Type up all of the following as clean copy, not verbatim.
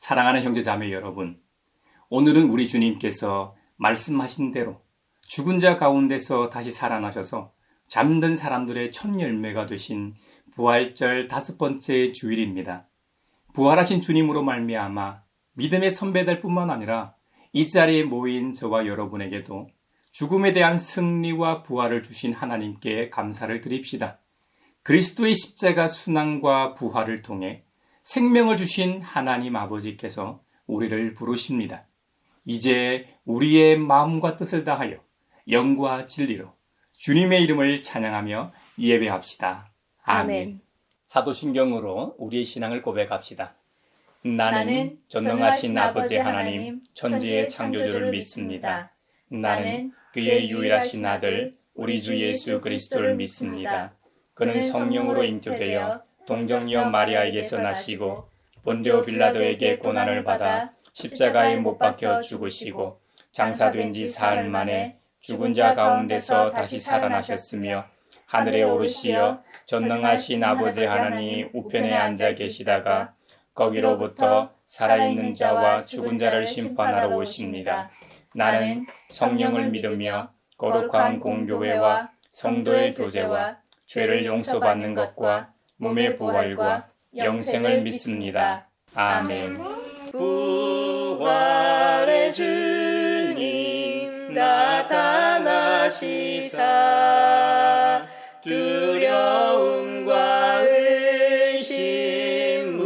사랑하는 형제자매 여러분, 오늘은 우리 주님께서 말씀하신 대로 죽은 자 가운데서 다시 살아나셔서 잠든 사람들의 첫 열매가 되신 부활절 5번째 주일입니다. 부활하신 주님으로 말미암아 믿음의 선배들 뿐만 아니라 이 자리에 모인 저와 여러분에게도 죽음에 대한 승리와 부활을 주신 하나님께 감사를 드립시다. 그리스도의 십자가 순환과 부활을 통해 생명을 주신 하나님 아버지께서 우리를 부르십니다. 이제 우리의 마음과 뜻을 다하여 영과 진리로 주님의 이름을 찬양하며 예배합시다. 아멘. 사도신경으로 우리의 신앙을 고백합시다. 나는 전능하신 아버지 하나님, 천지의 창조주를 믿습니다. 나는 그의 유일하신 아들, 우리 주 예수 그리스도를 믿습니다. 그는 성령으로 잉태되어 동정녀 마리아에게서 나시고 본디오 빌라도에게 고난을 받아 십자가에 못 박혀 죽으시고 장사된 지 사흘 만에 죽은 자 가운데서 다시 살아나셨으며 하늘에 오르시어 전능하신 아버지 하나님 우편에 앉아 계시다가 거기로부터 살아있는 자와 죽은 자를 심판하러 오십니다. 나는 성령을 믿으며 거룩한 공교회와 성도의 교제와 죄를 용서받는 것과 몸의 부활과 영생을 믿습니다. 아멘. 부활의 주님 나타나시사 두려움과 의심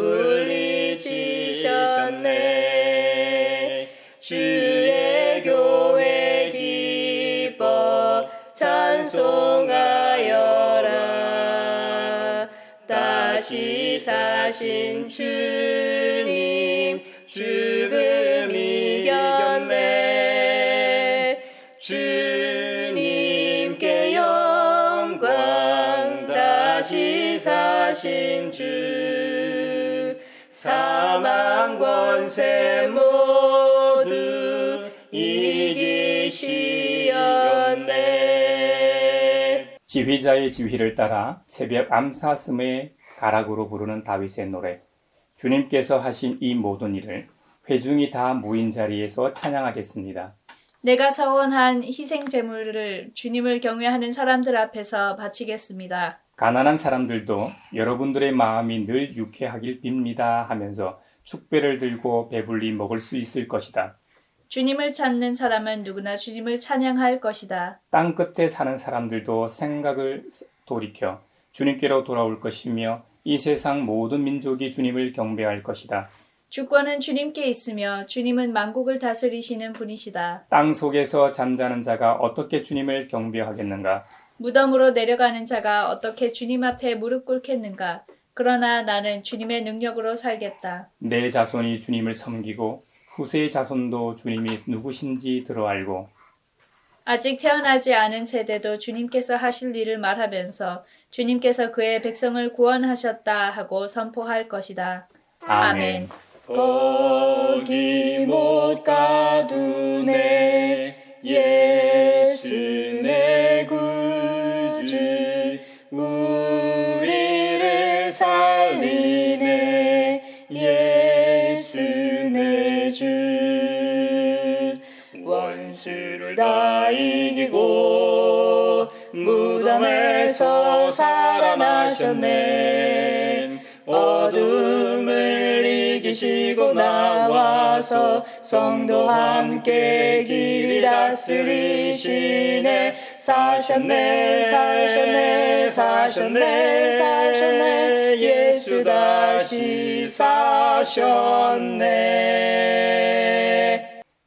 물리치셨네. 주의 교회 기뻐 찬송하여라. 다시 사신 주님 죽음 이겼네. 주님께 영광. 다시 사신 주 사망 권세 모두 이기시었네. 지휘자의 지휘를 따라 새벽 암사슴의 가락으로 부르는 다윗의 노래. 주님께서 하신 이 모든 일을 회중이 다 모인 자리에서 찬양하겠습니다. 내가 서원한 희생 제물을 주님을 경외하는 사람들 앞에서 바치겠습니다. 가난한 사람들도 여러분들의 마음이 늘 유쾌하길 빕니다 하면서 축배를 들고 배불리 먹을 수 있을 것이다. 주님을 찾는 사람은 누구나 주님을 찬양할 것이다. 땅 끝에 사는 사람들도 생각을 돌이켜 주님께로 돌아올 것이며 이 세상 모든 민족이 주님을 경배할 것이다. 주권은 주님께 있으며 주님은 만국을 다스리시는 분이시다. 땅 속에서 잠자는 자가 어떻게 주님을 경배하겠는가? 무덤으로 내려가는 자가 어떻게 주님 앞에 무릎 꿇겠는가? 그러나 나는 주님의 능력으로 살겠다. 내 자손이 주님을 섬기고 후세의 자손도 주님이 누구신지 들어알고 아직 태어나지 않은 세대도 주님께서 하실 일을 말하면서 주님께서 그의 백성을 구원하셨다 하고 선포할 것이다. 아멘. 거기 못 가두네. 예수 내 구주 우리를 살리네. 예수 내 주 원수를 다 이기고 무덤에서 살아나셨네. 어둠을 이기시고 나와서 성도와 함께 길이 다스리시네. 사셨네. 예수 다시 사셨네.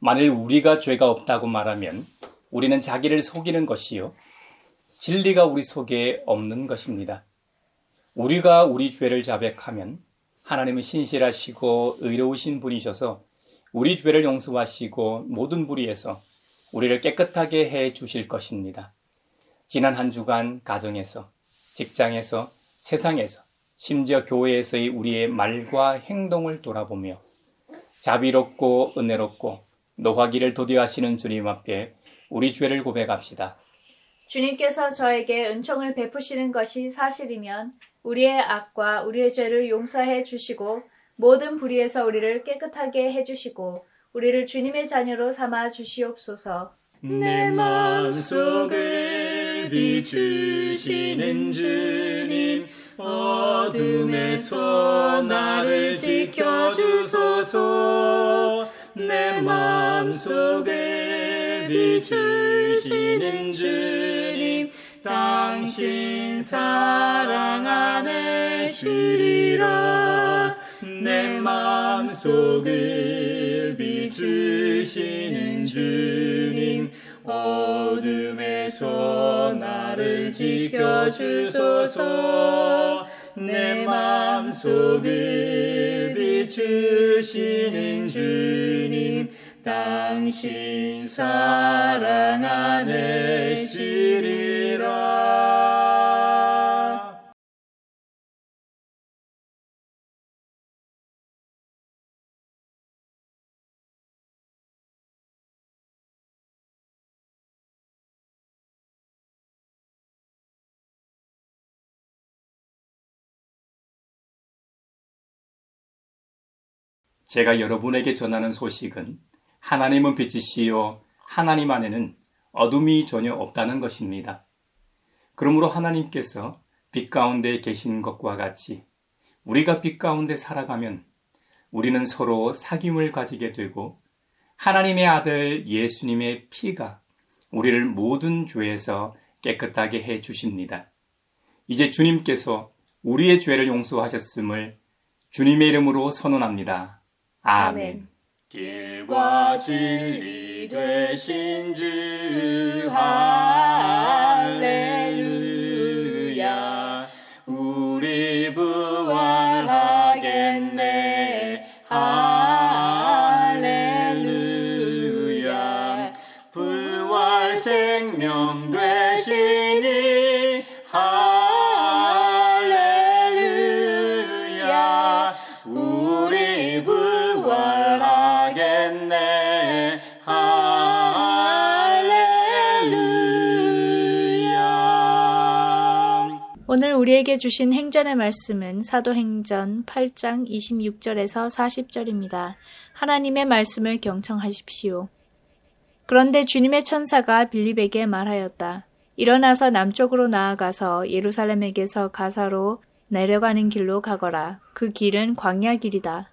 만일 우리가 죄가 없다고 말하면 우리는 자기를 속이는 것이요 진리가 우리 속에 없는 것입니다. 우리가 우리 죄를 자백하면 하나님은 신실하시고 의로우신 분이셔서 우리 죄를 용서하시고 모든 불의에서 우리를 깨끗하게 해 주실 것입니다. 지난 한 주간 가정에서, 직장에서, 세상에서, 심지어 교회에서의 우리의 말과 행동을 돌아보며 자비롭고 은혜롭고 노하기를 도디하시는 주님 앞에 우리 죄를 고백합시다. 주님께서 저에게 은총을 베푸시는 것이 사실이면 우리의 악과 우리의 죄를 용서해 주시고 모든 불의에서 우리를 깨끗하게 해주시고 우리를 주님의 자녀로 삼아 주시옵소서. 내 마음속을 비추시는 주님, 어둠에서 나를 지켜주소서. 내 마음속을 비추시는 주님, 당신 사랑 안에 쉬리라. 내 마음속을 비추시는 주님, 어둠에서 나를 지켜주소서. 내 마음속을 비추시는 주님, 당신 사랑 안에 쉬리라. 제가 여러분에게 전하는 소식은 하나님은 빛이시요 하나님 안에는 어둠이 전혀 없다는 것입니다. 그러므로 하나님께서 빛 가운데 계신 것과 같이 우리가 빛 가운데 살아가면 우리는 서로 사귐을 가지게 되고 하나님의 아들 예수님의 피가 우리를 모든 죄에서 깨끗하게 해 주십니다. 이제 주님께서 우리의 죄를 용서하셨음을 주님의 이름으로 선언합니다. 아멘. 길과 진리 되신 주 할렐루야. 우리 부활하겠네 할렐루야. 부활 생명 되시니 할렐루야. 우리 부활하겠네 할렐루야. 오늘 우리에게 주신 행전의 말씀은 사도행전 8장 26절에서 40절입니다. 하나님의 말씀을 경청하십시오. 그런데 주님의 천사가 빌립에게 말하였다. 일어나서 남쪽으로 나아가서 예루살렘에게서 가사로 내려가는 길로 가거라. 그 길은 광야 길이다.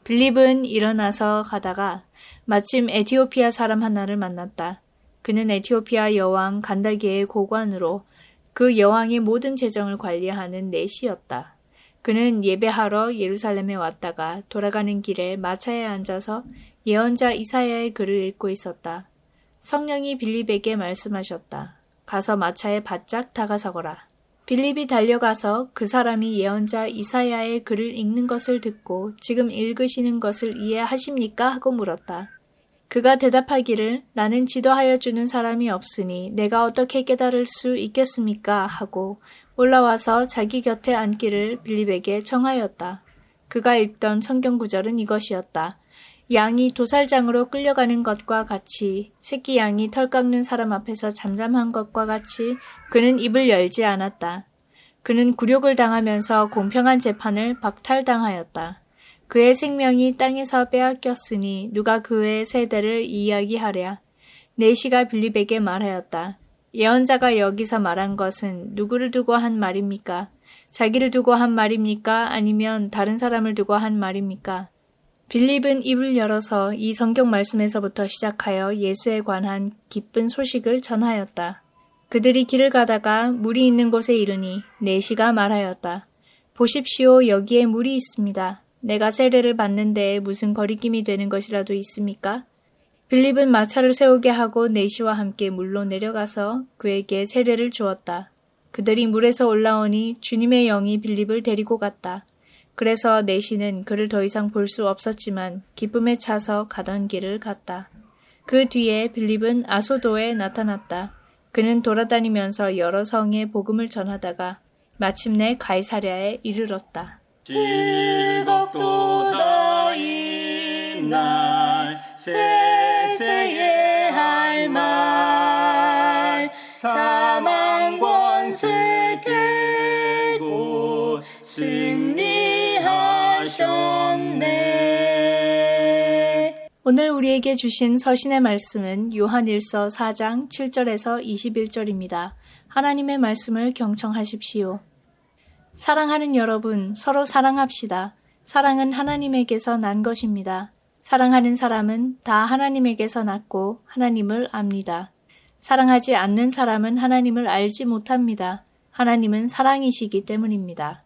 빌립은 일어나서 가다가 마침 에티오피아 사람 하나를 만났다. 그는 에티오피아 여왕 간다게의 고관으로 그 여왕의 모든 재정을 관리하는 내시였다. 그는 예배하러 예루살렘에 왔다가 돌아가는 길에 마차에 앉아서 예언자 이사야의 글을 읽고 있었다. 성령이 빌립에게 말씀하셨다. 가서 마차에 바짝 다가서거라. 빌립이 달려가서 그 사람이 예언자 이사야의 글을 읽는 것을 듣고 지금 읽으시는 것을 이해하십니까? 하고 물었다. 그가 대답하기를 나는 지도하여 주는 사람이 없으니 내가 어떻게 깨달을 수 있겠습니까? 하고 올라와서 자기 곁에 앉기를 빌립에게 청하였다. 그가 읽던 성경 구절은 이것이었다. 양이 도살장으로 끌려가는 것과 같이 새끼 양이 털 깎는 사람 앞에서 잠잠한 것과 같이 그는 입을 열지 않았다. 그는 굴욕을 당하면서 공평한 재판을 박탈당하였다. 그의 생명이 땅에서 빼앗겼으니 누가 그의 세대를 이야기하랴. 내시가 빌립에게 말하였다. 예언자가 여기서 말한 것은 누구를 두고 한 말입니까? 자기를 두고 한 말입니까? 아니면 다른 사람을 두고 한 말입니까? 빌립은 입을 열어서 이 성경 말씀에서부터 시작하여 예수에 관한 기쁜 소식을 전하였다. 그들이 길을 가다가 물이 있는 곳에 이르니 내시가 말하였다. 보십시오, 여기에 물이 있습니다. 내가 세례를 받는 데에 무슨 거리낌이 되는 것이라도 있습니까? 빌립은 마차를 세우게 하고 내시와 함께 물로 내려가서 그에게 세례를 주었다. 그들이 물에서 올라오니 주님의 영이 빌립을 데리고 갔다. 그래서 내시는 그를 더 이상 볼 수 없었지만 기쁨에 차서 가던 길을 갔다. 그 뒤에 빌립은 아소도에 나타났다. 그는 돌아다니면서 여러 성에 복음을 전하다가 마침내 가이사랴에 이르렀다. 즐겁도다 이날 세세의 할 말 사망 권세 깨고 승리하셨네. 오늘 우리에게 주신 서신의 말씀은 요한일서 4장 7절에서 21절입니다. 하나님의 말씀을 경청하십시오. 사랑하는 여러분, 서로 사랑합시다. 사랑은 하나님에게서 난 것입니다. 사랑하는 사람은 다 하나님에게서 났고 하나님을 압니다. 사랑하지 않는 사람은 하나님을 알지 못합니다. 하나님은 사랑이시기 때문입니다.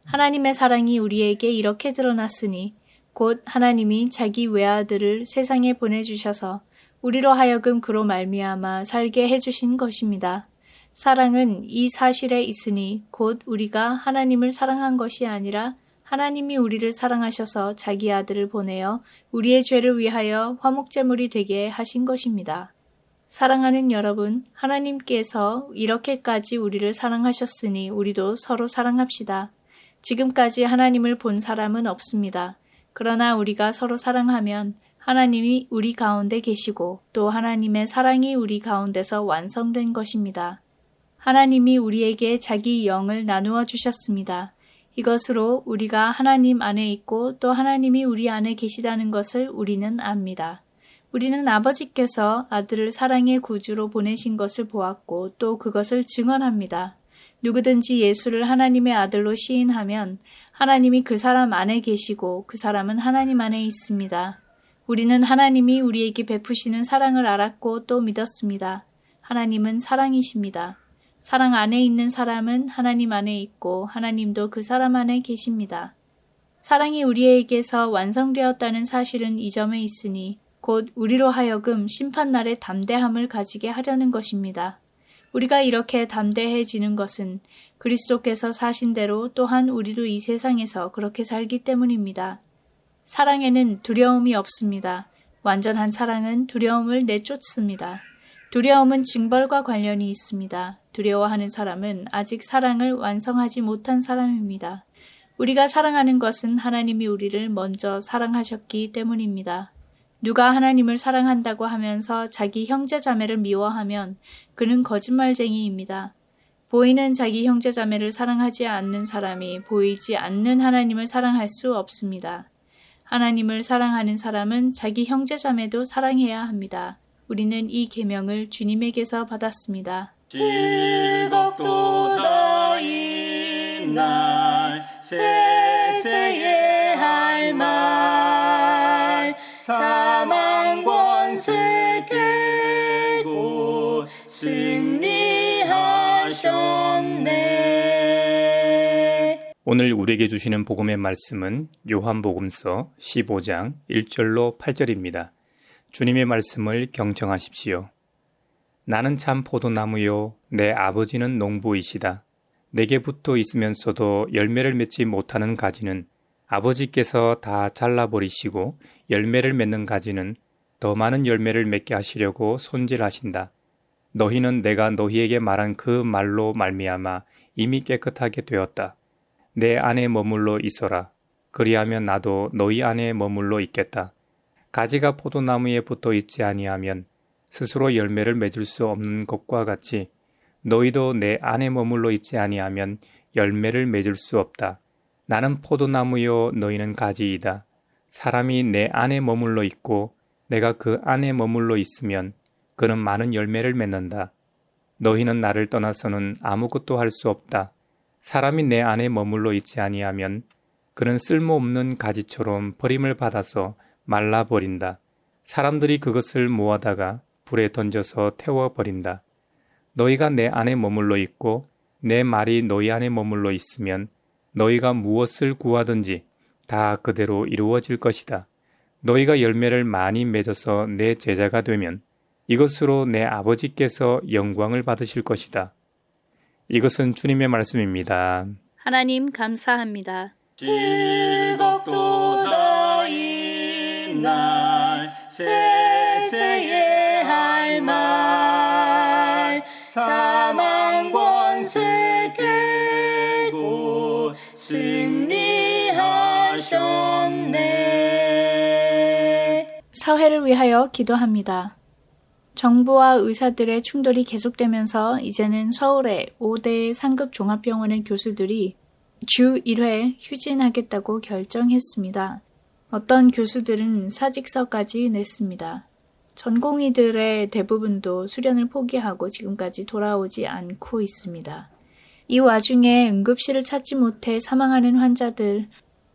하나님의 사랑이 우리에게 이렇게 드러났으니 곧 하나님이 자기 외아들을 세상에 보내주셔서 우리로 하여금 그로 말미암아 살게 해주신 것입니다. 사랑은 이 사실에 있으니 곧 우리가 하나님을 사랑한 것이 아니라 하나님이 우리를 사랑하셔서 자기 아들을 보내어 우리의 죄를 위하여 화목제물이 되게 하신 것입니다. 사랑하는 여러분, 하나님께서 이렇게까지 우리를 사랑하셨으니 우리도 서로 사랑합시다. 지금까지 하나님을 본 사람은 없습니다. 그러나 우리가 서로 사랑하면 하나님이 우리 가운데 계시고 또 하나님의 사랑이 우리 가운데서 완성된 것입니다. 하나님이 우리에게 자기 영을 나누어 주셨습니다. 이것으로 우리가 하나님 안에 있고 또 하나님이 우리 안에 계시다는 것을 우리는 압니다. 우리는 아버지께서 아들을 사랑의 구주로 보내신 것을 보았고 또 그것을 증언합니다. 누구든지 예수를 하나님의 아들로 시인하면 하나님이 그 사람 안에 계시고 그 사람은 하나님 안에 있습니다. 우리는 하나님이 우리에게 베푸시는 사랑을 알았고 또 믿었습니다. 하나님은 사랑이십니다. 사랑 안에 있는 사람은 하나님 안에 있고 하나님도 그 사람 안에 계십니다. 사랑이 우리에게서 완성되었다는 사실은 이 점에 있으니 곧 우리로 하여금 심판날의 담대함을 가지게 하려는 것입니다. 우리가 이렇게 담대해지는 것은 그리스도께서 사신 대로 또한 우리도 이 세상에서 그렇게 살기 때문입니다. 사랑에는 두려움이 없습니다. 완전한 사랑은 두려움을 내쫓습니다. 두려움은 징벌과 관련이 있습니다. 두려워하는 사람은 아직 사랑을 완성하지 못한 사람입니다. 우리가 사랑하는 것은 하나님이 우리를 먼저 사랑하셨기 때문입니다. 누가 하나님을 사랑한다고 하면서 자기 형제자매를 미워하면 그는 거짓말쟁이입니다. 보이는 자기 형제자매를 사랑하지 않는 사람이 보이지 않는 하나님을 사랑할 수 없습니다. 하나님을 사랑하는 사람은 자기 형제자매도 사랑해야 합니다. 우리는 이 계명을 주님에게서 받았습니다. 즐겁도다 이날 세세의 할 말 사망 권세 깨고 승리하셨네. 오늘 우리에게 주시는 복음의 말씀은 요한복음서 15장 1절로 8절입니다. 주님의 말씀을 경청하십시오. 나는 참 포도나무요 내 아버지는 농부이시다. 내게 붙어 있으면서도 열매를 맺지 못하는 가지는 아버지께서 다 잘라버리시고 열매를 맺는 가지는 더 많은 열매를 맺게 하시려고 손질하신다. 너희는 내가 너희에게 말한 그 말로 말미암아 이미 깨끗하게 되었다. 내 안에 머물러 있어라. 그리하면 나도 너희 안에 머물러 있겠다. 가지가 포도나무에 붙어 있지 아니하면 스스로 열매를 맺을 수 없는 것과 같이 너희도 내 안에 머물러 있지 아니하면 열매를 맺을 수 없다. 나는 포도나무요 너희는 가지이다. 사람이 내 안에 머물러 있고 내가 그 안에 머물러 있으면 그는 많은 열매를 맺는다. 너희는 나를 떠나서는 아무것도 할 수 없다. 사람이 내 안에 머물러 있지 아니하면 그는 쓸모없는 가지처럼 버림을 받아서 말라버린다. 사람들이 그것을 모아다가 불에 던져서 태워버린다. 너희가 내 안에 머물러 있고 내 말이 너희 안에 머물러 있으면 너희가 무엇을 구하든지 다 그대로 이루어질 것이다. 너희가 열매를 많이 맺어서 내 제자가 되면 이것으로 내 아버지께서 영광을 받으실 것이다. 이것은 주님의 말씀입니다. 하나님 감사합니다. 즐겁도다 이날 세세의 할 말 사망 권세 깨고 승리하셨네. 사회를 위하여 기도합니다. 정부와 의사들의 충돌이 계속되면서 이제는 서울의 5대 상급 종합병원의 교수들이 주 1회 휴진하겠다고 결정했습니다. 어떤 교수들은 사직서까지 냈습니다. 전공의들의 대부분도 수련을 포기하고 지금까지 돌아오지 않고 있습니다. 이 와중에 응급실을 찾지 못해 사망하는 환자들,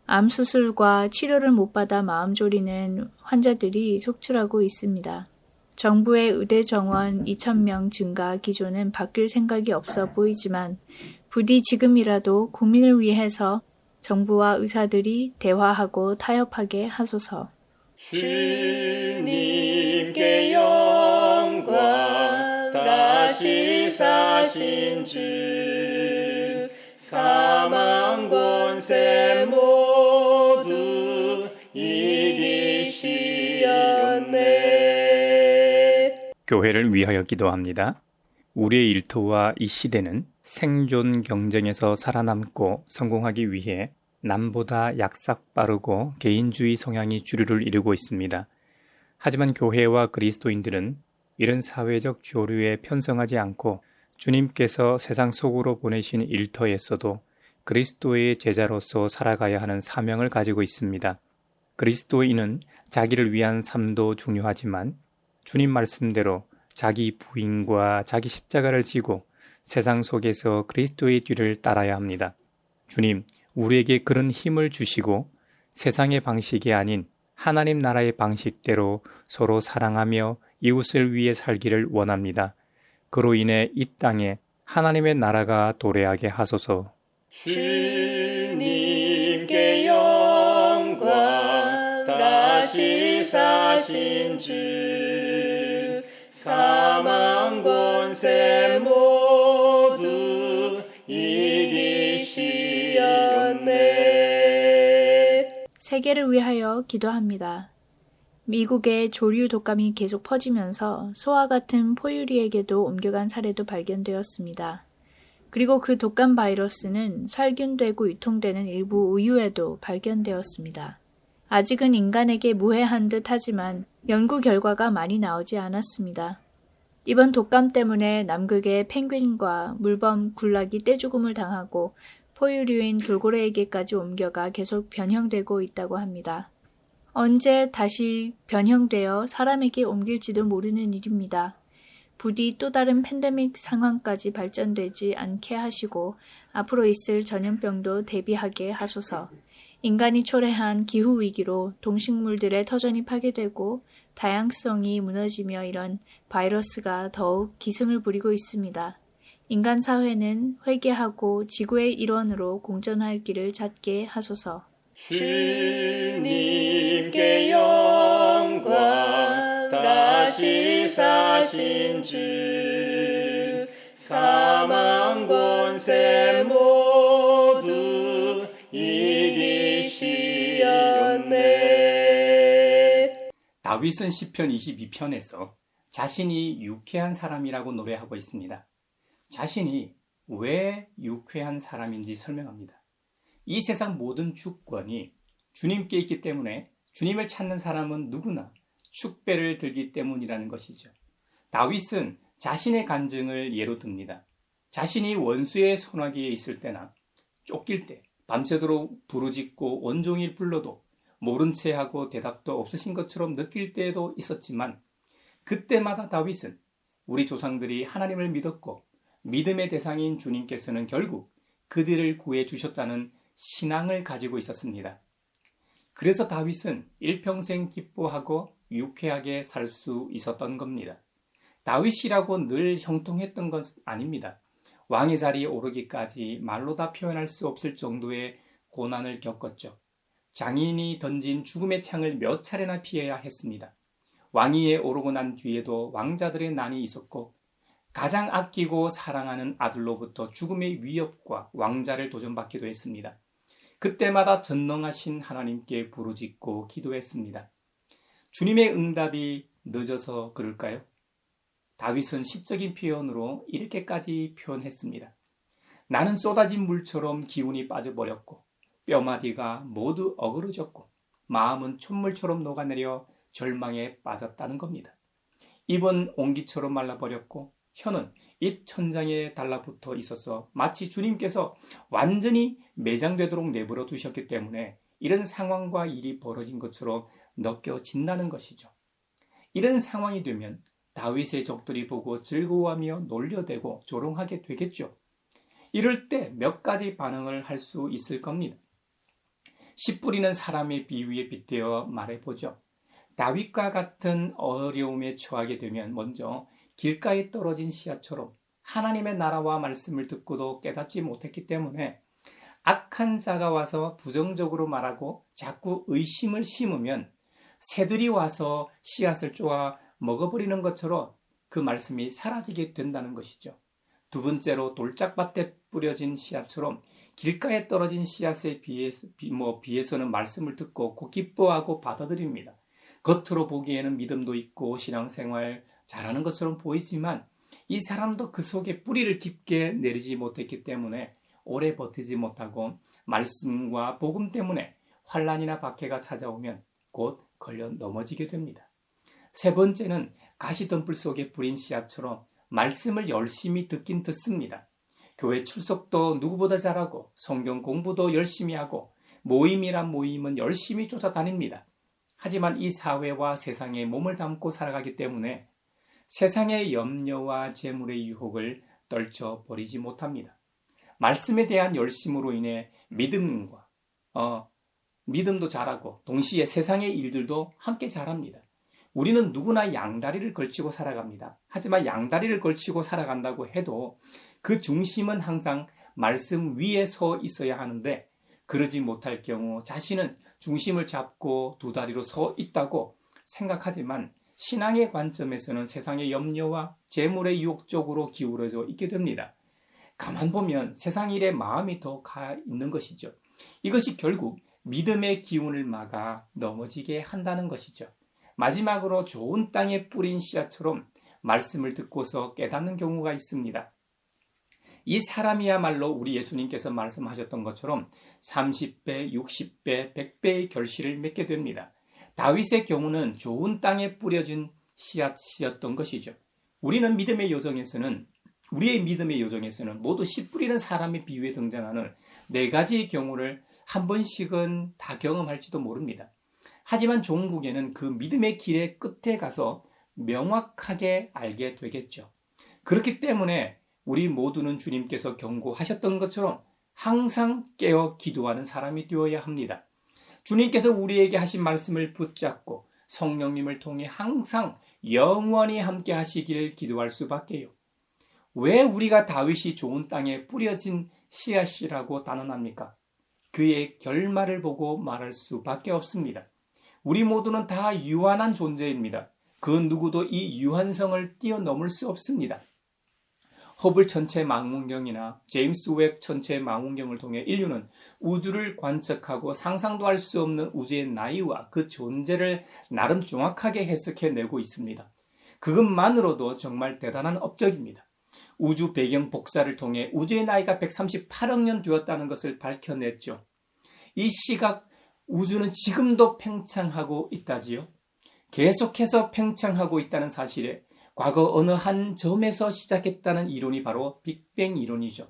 암 수술과 치료를 못 받아 마음 졸이는 환자들이 속출하고 있습니다. 정부의 의대 정원 2,000명 증가 기조는 바뀔 생각이 없어 보이지만 부디 지금이라도 국민을 위해서 정부와 의사들이 대화하고 타협하게 하소서. 주님께 영광 다시 사신 주 사망 권세 모두 이기시었네. 교회를 위하여 기도합니다. 우리의 일터와 이 시대는 생존 경쟁에서 살아남고 성공하기 위해 남보다 약삭 빠르고 개인주의 성향이 주류를 이루고 있습니다. 하지만 교회와 그리스도인들은 이런 사회적 조류에 편성하지 않고 주님께서 세상 속으로 보내신 일터에서도 그리스도의 제자로서 살아가야 하는 사명을 가지고 있습니다. 그리스도인은 자기를 위한 삶도 중요하지만 주님 말씀대로 자기 부인과 자기 십자가를 지고 세상 속에서 그리스도의 뒤를 따라야 합니다. 주님, 우리에게 그런 힘을 주시고 세상의 방식이 아닌 하나님 나라의 방식대로 서로 사랑하며 이웃을 위해 살기를 원합니다. 그로 인해 이 땅에 하나님의 나라가 도래하게 하소서. 주님께 영광 다시 사신 주 사망 권세 모두 이기시었네. 세계를 위하여 기도합니다. 미국의 조류 독감이 계속 퍼지면서 소와 같은 포유류에게도 옮겨간 사례도 발견되었습니다. 그리고 그 독감 바이러스는 살균되고 유통되는 일부 우유에도 발견되었습니다. 아직은 인간에게 무해한 듯 하지만 연구 결과가 많이 나오지 않았습니다. 이번 독감 때문에 남극의 펭귄과 물범 군락이 떼죽음을 당하고 포유류인 돌고래에게까지 옮겨가 계속 변형되고 있다고 합니다. 언제 다시 변형되어 사람에게 옮길지도 모르는 일입니다. 부디 또 다른 팬데믹 상황까지 발전되지 않게 하시고 앞으로 있을 전염병도 대비하게 하소서. 인간이 초래한 기후위기로 동식물들의 터전이 파괴되고 다양성이 무너지며 이런 바이러스가 더욱 기승을 부리고 있습니다. 인간 사회는 회개하고 지구의 일원으로 공존할 길을 찾게 하소서. 주님께 영광 다시 사신 주 사망 권세 모두 이기시었네. 다윗은 시편 22편에서 자신이 유쾌한 사람이라고 노래하고 있습니다. 자신이 왜 유쾌한 사람인지 설명합니다. 이 세상 모든 주권이 주님께 있기 때문에 주님을 찾는 사람은 누구나 축배를 들기 때문이라는 것이죠. 다윗은 자신의 간증을 예로 듭니다. 자신이 원수의 손아귀에 있을 때나 쫓길 때 밤새도록 부르짖고 온종일 불러도 모른 채 하고 대답도 없으신 것처럼 느낄 때도 있었지만 그때마다 다윗은 우리 조상들이 하나님을 믿었고 믿음의 대상인 주님께서는 결국 그들을 구해 주셨다는 신앙을 가지고 있었습니다. 그래서 다윗은 일평생 기뻐하고 유쾌하게 살 수 있었던 겁니다. 다윗이라고 늘 형통했던 건 아닙니다. 왕의 자리에 오르기까지 말로 다 표현할 수 없을 정도의 고난을 겪었죠. 장인이 던진 죽음의 창을 몇 차례나 피해야 했습니다. 왕위에 오르고 난 뒤에도 왕자들의 난이 있었고 가장 아끼고 사랑하는 아들로부터 죽음의 위협과 왕자를 도전받기도 했습니다. 그때마다 전능하신 하나님께 부르짖고 기도했습니다. 주님의 응답이 늦어서 그럴까요? 다윗은 시적인 표현으로 이렇게까지 표현했습니다. 나는 쏟아진 물처럼 기운이 빠져버렸고 뼈마디가 모두 어그러졌고 마음은 촛물처럼 녹아내려 절망에 빠졌다는 겁니다. 입은 옹기처럼 말라버렸고 혀는 입 천장에 달라붙어 있어서 마치 주님께서 완전히 매장되도록 내버려 두셨기 때문에 이런 상황과 일이 벌어진 것으로 느껴진다는 것이죠. 이런 상황이 되면 다윗의 적들이 보고 즐거워하며 놀려대고 조롱하게 되겠죠. 이럴 때 몇 가지 반응을 할 수 있을 겁니다. 씨 뿌리는 사람의 비유에 빗대어 말해보죠. 다윗과 같은 어려움에 처하게 되면 먼저 길가에 떨어진 씨앗처럼 하나님의 나라와 말씀을 듣고도 깨닫지 못했기 때문에 악한 자가 와서 부정적으로 말하고 자꾸 의심을 심으면 새들이 와서 씨앗을 쪼아 먹어버리는 것처럼 그 말씀이 사라지게 된다는 것이죠. 두 번째로 돌짝밭에 뿌려진 씨앗처럼 길가에 떨어진 씨앗에 비해서는 말씀을 듣고 곧 기뻐하고 받아들입니다. 겉으로 보기에는 믿음도 있고 신앙생활 잘하는 것처럼 보이지만 이 사람도 그 속에 뿌리를 깊게 내리지 못했기 때문에 오래 버티지 못하고 말씀과 복음 때문에 환난이나 박해가 찾아오면 곧 걸려 넘어지게 됩니다. 세 번째는 가시덤불 속에 뿌린 씨앗처럼 말씀을 열심히 듣긴 듣습니다. 교회 출석도 누구보다 잘하고 성경 공부도 열심히 하고 모임이란 모임은 열심히 쫓아다닙니다. 하지만 이 사회와 세상에 몸을 담고 살아가기 때문에 세상의 염려와 재물의 유혹을 떨쳐버리지 못합니다. 말씀에 대한 열심으로 인해 믿음도 잘하고 동시에 세상의 일들도 함께 잘합니다. 우리는 누구나 양다리를 걸치고 살아갑니다. 하지만 양다리를 걸치고 살아간다고 해도 그 중심은 항상 말씀 위에 서 있어야 하는데 그러지 못할 경우 자신은 중심을 잡고 두 다리로 서 있다고 생각하지만 신앙의 관점에서는 세상의 염려와 재물의 유혹 쪽으로 기울어져 있게 됩니다. 가만 보면 세상 일에 마음이 더 가 있는 것이죠. 이것이 결국 믿음의 기운을 막아 넘어지게 한다는 것이죠. 마지막으로 좋은 땅에 뿌린 씨앗처럼 말씀을 듣고서 깨닫는 경우가 있습니다. 이 사람이야말로 우리 예수님께서 말씀하셨던 것처럼 30배, 60배, 100배의 결실을 맺게 됩니다. 다윗의 경우는 좋은 땅에 뿌려진 씨앗이었던 것이죠. 우리의 믿음의 여정에서는 모두 씨 뿌리는 사람의 비유에 등장하는 네 가지의 경우를 한 번씩은 다 경험할지도 모릅니다. 하지만 종국에는 그 믿음의 길의 끝에 가서 명확하게 알게 되겠죠. 그렇기 때문에 우리 모두는 주님께서 경고하셨던 것처럼 항상 깨어 기도하는 사람이 되어야 합니다. 주님께서 우리에게 하신 말씀을 붙잡고 성령님을 통해 항상 영원히 함께 하시기를 기도할 수밖에요. 왜 우리가 다윗이 좋은 땅에 뿌려진 씨앗이라고 단언합니까? 그의 결말을 보고 말할 수밖에 없습니다. 우리 모두는 다 유한한 존재입니다. 그 누구도 이 유한성을 뛰어넘을 수 없습니다. 허블 천체 망원경이나 제임스 웹 천체 망원경을 통해 인류는 우주를 관측하고 상상도 할 수 없는 우주의 나이와 그 존재를 나름 정확하게 해석해내고 있습니다. 그것만으로도 정말 대단한 업적입니다. 우주 배경 복사를 통해 우주의 나이가 138억 년 되었다는 것을 밝혀냈죠. 이 시각 우주는 지금도 팽창하고 있다지요. 계속해서 팽창하고 있다는 사실에 과거 어느 한 점에서 시작했다는 이론이 바로 빅뱅 이론이죠.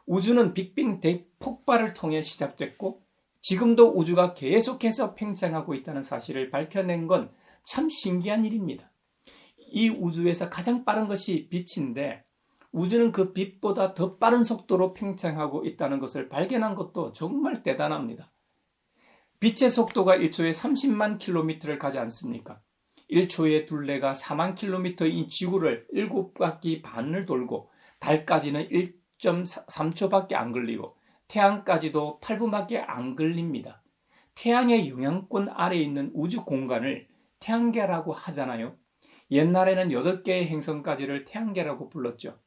우주는 빅뱅 대폭발을 통해 시작됐고 지금도 우주가 계속해서 팽창하고 있다는 사실을 밝혀낸 건 참 신기한 일입니다. 이 우주에서 가장 빠른 것이 빛인데 우주는 그 빛보다 더 빠른 속도로 팽창하고 있다는 것을 발견한 것도 정말 대단합니다. 빛의 속도가 1초에 30만 킬로미터를 가지 않습니까? 1초의 둘레가 4만 킬로미터인 지구를 7바퀴 반을 돌고 달까지는 1.3초밖에 안 걸리고 태양까지도 8분밖에 안 걸립니다. 태양의 영향권 아래에 있는 우주 공간을 태양계라고 하잖아요. 옛날에는 8개의 행성까지를 태양계라고 불렀죠.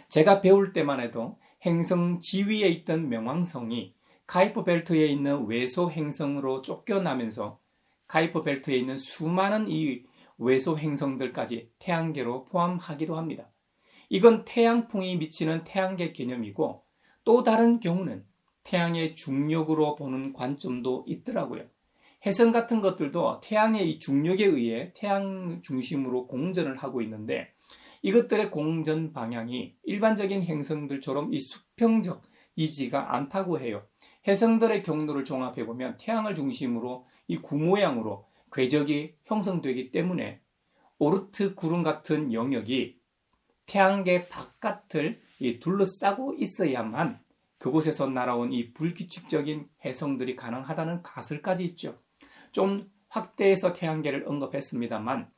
제가 배울 때만 해도 행성 지위에 있던 명왕성이 카이퍼 벨트에 있는 외소 행성으로 쫓겨나면서 카이퍼 벨트에 있는 수많은 이 외소 행성들까지 태양계로 포함하기도 합니다. 이건 태양풍이 미치는 태양계 개념이고 또 다른 경우는 태양의 중력으로 보는 관점도 있더라고요. 혜성 같은 것들도 태양의 이 중력에 의해 태양 중심으로 공전을 하고 있는데 이것들의 공전 방향이 일반적인 행성들처럼 이 수평적 이지가 않다고 해요. 혜성들의 경로를 종합해보면 태양을 중심으로 이 구모양으로 궤적이 형성되기 때문에 오르트 구름 같은 영역이 태양계 바깥을 둘러싸고 있어야만 그곳에서 날아온 이 불규칙적인 해성들이 가능하다는 가설까지 있죠. 좀 확대해서 태양계를 언급했습니다만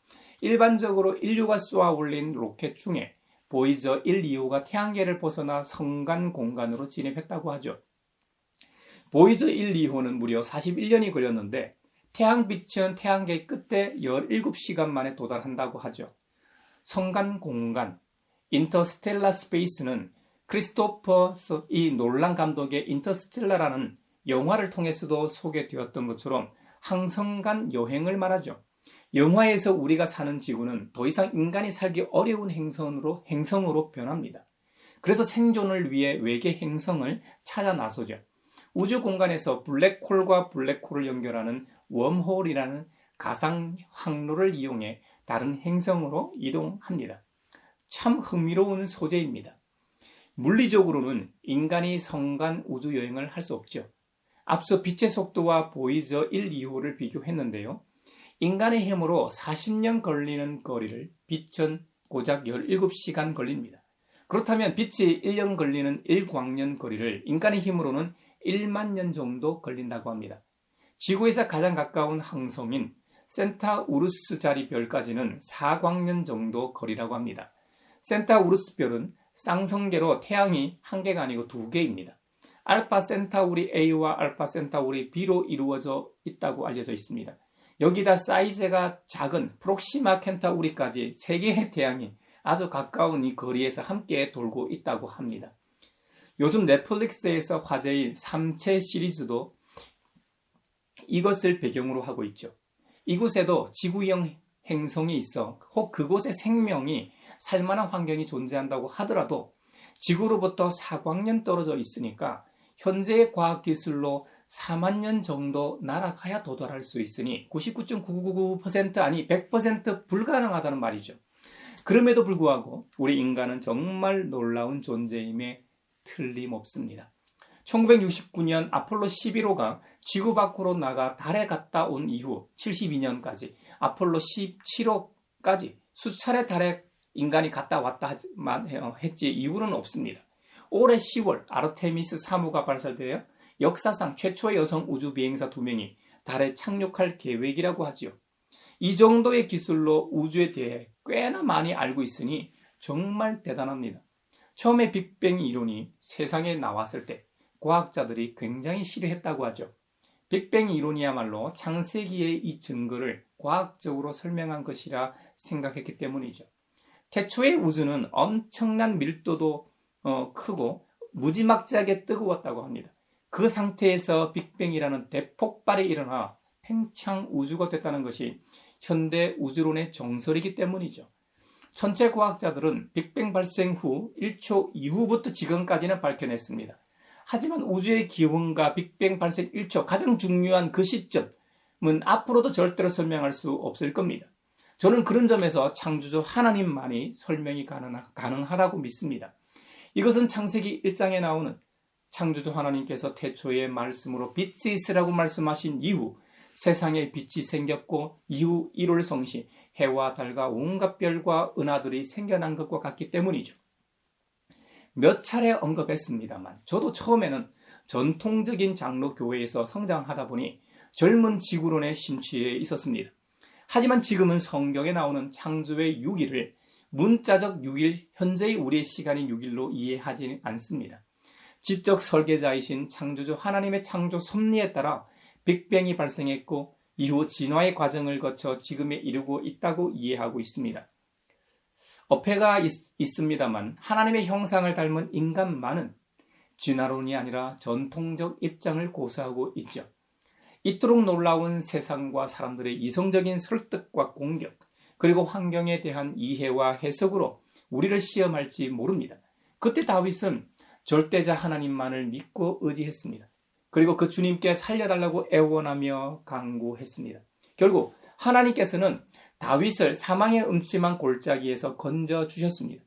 일반적으로 인류가 쏘아 올린 로켓 중에 보이저 1, 2호가 태양계를 벗어나 성간 공간으로 진입했다고 하죠. 보이저 1, 2호는 무려 41년이 걸렸는데 태양빛은 태양계 끝에 17시간 만에 도달한다고 하죠. 성간 공간, 인터스텔라 스페이스는 크리스토퍼 이 놀란 감독의 인터스텔라라는 영화를 통해서도 소개되었던 것처럼 항성간 여행을 말하죠. 영화에서 우리가 사는 지구는 더 이상 인간이 살기 어려운 행성으로 변합니다. 그래서 생존을 위해 외계 행성을 찾아 나서죠. 우주 공간에서 블랙홀과 블랙홀을 연결하는 웜홀이라는 가상 항로를 이용해 다른 행성으로 이동합니다. 참 흥미로운 소재입니다. 물리적으로는 인간이 성간 우주 여행을 할 수 없죠. 앞서 빛의 속도와 보이저 1, 2호를 비교했는데요. 인간의 힘으로 40년 걸리는 거리를 빛은 고작 17시간 걸립니다. 그렇다면 빛이 1년 걸리는 1광년 거리를 인간의 힘으로는 1만 년 정도 걸린다고 합니다. 지구에서 가장 가까운 항성인 센타우루스 자리 별까지는 4광년 정도 거리라고 합니다. 센타우루스 별은 쌍성계로 태양이 한 개가 아니고 두 개입니다. 알파 센타우리 A와 알파 센타우리 B로 이루어져 있다고 알려져 있습니다. 여기다 사이즈가 작은 프록시마 켄타우리까지 세 개의 태양이 아주 가까운 이 거리에서 함께 돌고 있다고 합니다. 요즘 넷플릭스에서 화제인 삼체 시리즈도 이것을 배경으로 하고 있죠. 이곳에도 지구형 행성이 있어 혹 그곳에 생명이 살만한 환경이 존재한다고 하더라도 지구로부터 4광년 떨어져 있으니까 현재의 과학기술로 4만 년 정도 날아가야 도달할 수 있으니 99.999% 아니 100% 불가능하다는 말이죠. 그럼에도 불구하고 우리 인간은 정말 놀라운 존재임에 틀림없습니다. 1969년 아폴로 11호가 지구 밖으로 나가 달에 갔다 온 이후 72년까지 아폴로 17호까지 수차례 달에 인간이 갔다 왔다 했지 이유는 없습니다. 올해 10월 아르테미스 3호가 발사되어 역사상 최초의 여성 우주 비행사 2명이 달에 착륙할 계획이라고 하지요. 이 정도의 기술로 우주에 대해 꽤나 많이 알고 있으니 정말 대단합니다. 처음에 빅뱅 이론이 세상에 나왔을 때 과학자들이 굉장히 싫어했다고 하죠. 빅뱅 이론이야말로 창세기의 이 증거를 과학적으로 설명한 것이라 생각했기 때문이죠. 태초의 우주는 엄청난 밀도도 크고 무지막지하게 뜨거웠다고 합니다. 그 상태에서 빅뱅이라는 대폭발이 일어나 팽창 우주가 됐다는 것이 현대 우주론의 정설이기 때문이죠. 천체 과학자들은 빅뱅 발생 후 1초 이후부터 지금까지는 밝혀냈습니다. 하지만 우주의 기원과 빅뱅 발생 1초 가장 중요한 그 시점은 앞으로도 절대로 설명할 수 없을 겁니다. 저는 그런 점에서 창조주 하나님만이 설명이 가능하다고 믿습니다. 이것은 창세기 1장에 나오는 창조주 하나님께서 태초의 말씀으로 빛이 있으라고 말씀하신 이후 세상에 빛이 생겼고 이후 1월 성시 해와 달과 온갖 별과 은하들이 생겨난 것과 같기 때문이죠. 몇 차례 언급했습니다만 저도 처음에는 전통적인 장로 교회에서 성장하다 보니 젊은 지구론에 심취해 있었습니다. 하지만 지금은 성경에 나오는 창조의 6일을 문자적 6일, 현재의 우리의 시간인 6일로 이해하지 않습니다. 지적 설계자이신 창조주 하나님의 창조 섭리에 따라 빅뱅이 발생했고 이후 진화의 과정을 거쳐 지금에 이르고 있다고 이해하고 있습니다. 어폐가 있습니다만 하나님의 형상을 닮은 인간만은 진화론이 아니라 전통적 입장을 고수하고 있죠. 이토록 놀라운 세상과 사람들의 이성적인 설득과 공격, 그리고 환경에 대한 이해와 해석으로 우리를 시험할지 모릅니다. 그때 다윗은 절대자 하나님만을 믿고 의지했습니다. 그리고 그 주님께 살려달라고 애원하며 간구했습니다. 결국 하나님께서는 다윗을 사망의 음침한 골짜기에서 건져주셨습니다.